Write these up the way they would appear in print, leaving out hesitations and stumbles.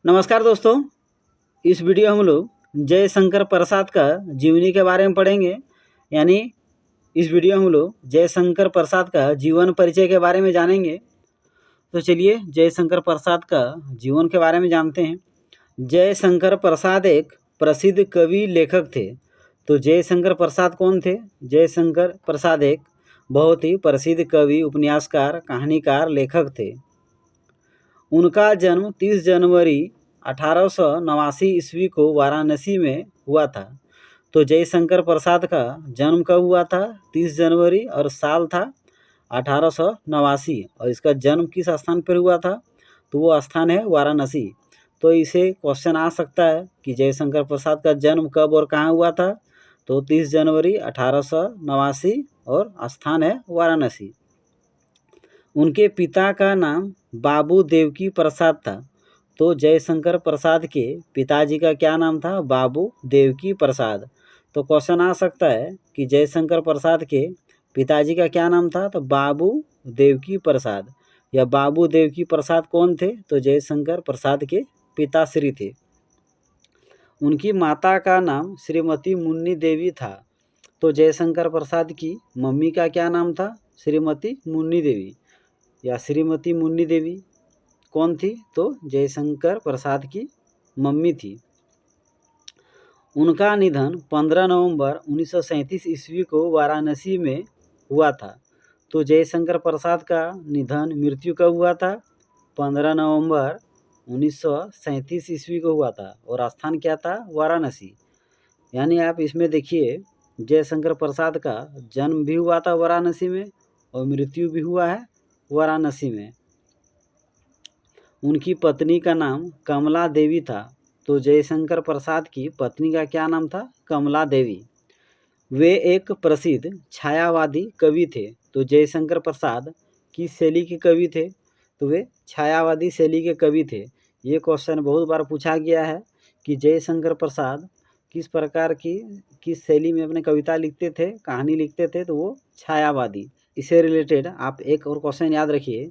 नमस्कार दोस्तों, इस वीडियो हम लोग जयशंकर प्रसाद का जीवनी के बारे में पढ़ेंगे। यानी इस वीडियो हम लोग जयशंकर प्रसाद का जीवन परिचय के बारे में जानेंगे। तो चलिए जयशंकर प्रसाद का जीवन के बारे में जानते हैं। जयशंकर प्रसाद एक प्रसिद्ध कवि लेखक थे। तो जयशंकर प्रसाद कौन थे? जयशंकर प्रसाद एक बहुत ही प्रसिद्ध कवि, उपन्यासकार, कहानीकार, लेखक थे। उनका जन्म 30 जनवरी 1889 ईस्वी को वाराणसी में हुआ था। तो जयशंकर प्रसाद का जन्म कब हुआ था? 30 जनवरी, और साल था 1889। और इसका जन्म किस स्थान पर हुआ था? तो वो स्थान है वाराणसी। तो इसे क्वेश्चन आ सकता है कि जयशंकर प्रसाद का जन्म कब और कहाँ हुआ था? तो 30 जनवरी 1889 और स्थान है वाराणसी। उनके पिता का नाम बाबू देवकी प्रसाद था। तो जयशंकर प्रसाद के पिताजी का क्या नाम था? बाबू देवकी प्रसाद। तो क्वेश्चन आ सकता है कि जयशंकर प्रसाद के पिताजी का क्या नाम था? तो बाबू देवकी प्रसाद। या बाबू देवकी प्रसाद कौन थे? तो जयशंकर प्रसाद के पिताश्री थे। उनकी माता का नाम श्रीमती मुन्नी देवी था। तो जयशंकर प्रसाद की मम्मी का क्या नाम था? श्रीमती मुन्नी देवी। या श्रीमती मुन्नी देवी कौन थी? तो जयशंकर प्रसाद की मम्मी थी। उनका निधन 15 नवंबर 1937 ईस्वी को वाराणसी में हुआ था। तो जयशंकर प्रसाद का निधन, मृत्यु कब हुआ था? 15 नवंबर 1937 ईस्वी को हुआ था। और स्थान क्या था? वाराणसी। यानी आप इसमें देखिए, जयशंकर प्रसाद का जन्म भी हुआ था वाराणसी में और मृत्यु भी हुआ है वाराणसी में। उनकी पत्नी का नाम कमला देवी था। तो जयशंकर प्रसाद की पत्नी का क्या नाम था? कमला देवी। वे एक प्रसिद्ध छायावादी कवि थे। तो जयशंकर प्रसाद किस शैली के कवि थे? तो वे छायावादी शैली के कवि थे। ये क्वेश्चन बहुत बार पूछा गया है कि जयशंकर प्रसाद किस प्रकार की, किस शैली में अपने कविता लिखते थे, कहानी लिखते थे? तो वो छायावादी। इससे रिलेटेड आप एक और क्वेश्चन याद रखिए,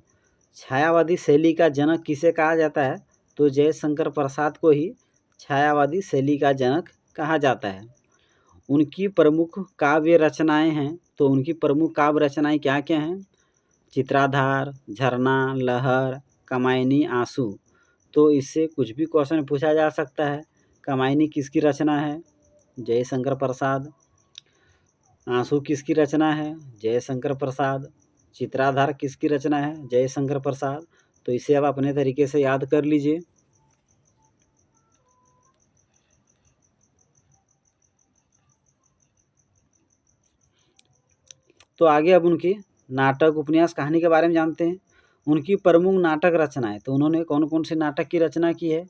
छायावादी शैली का जनक किसे कहा जाता है? तो जयशंकर प्रसाद को ही छायावादी शैली का जनक कहा जाता है। उनकी प्रमुख काव्य रचनाएं हैं। तो उनकी प्रमुख काव्य रचनाएं क्या क्या हैं? चित्राधार, झरना, लहर, कामायनी, आंसू। तो इससे कुछ भी क्वेश्चन पूछा जा सकता है। कामायनी किसकी रचना है? जयशंकर प्रसाद। आंसू किसकी रचना है? जयशंकर प्रसाद। चित्राधार किसकी रचना है? जयशंकर प्रसाद। तो इसे आप अपने तरीके से याद कर लीजिए। तो आगे अब उनकी नाटक, उपन्यास, कहानी के बारे में जानते हैं। उनकी प्रमुख नाटक रचनाएं। तो उन्होंने कौन कौन से नाटक की रचना की है?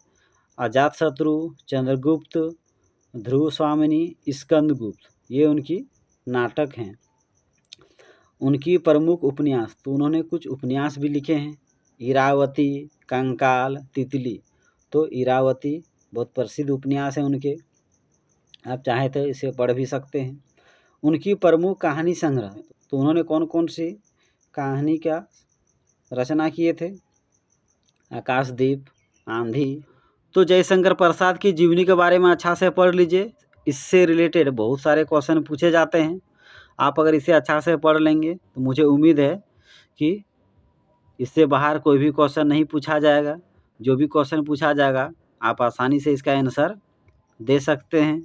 अजातशत्रु, चंद्रगुप्त, ध्रुव स्वामिनी, स्कंदगुप्त। ये उनकी नाटक हैं। उनकी प्रमुख उपन्यास। तो उन्होंने कुछ उपन्यास भी लिखे हैं। इरावती, कंकाल, तितली। तो इरावती बहुत प्रसिद्ध उपन्यास है उनके, आप चाहे तो इसे पढ़ भी सकते हैं। उनकी प्रमुख कहानी संग्रह। तो उन्होंने कौन कौन सी कहानी का रचना किए थे? आकाशदीप, आंधी। तो जयशंकर प्रसाद की जीवनी के बारे में अच्छा से पढ़ लीजिए। इससे रिलेटेड बहुत सारे क्वेश्चन पूछे जाते हैं। आप अगर इसे अच्छा से पढ़ लेंगे तो मुझे उम्मीद है कि इससे बाहर कोई भी क्वेश्चन नहीं पूछा जाएगा। जो भी क्वेश्चन पूछा जाएगा आप आसानी से इसका आंसर दे सकते हैं।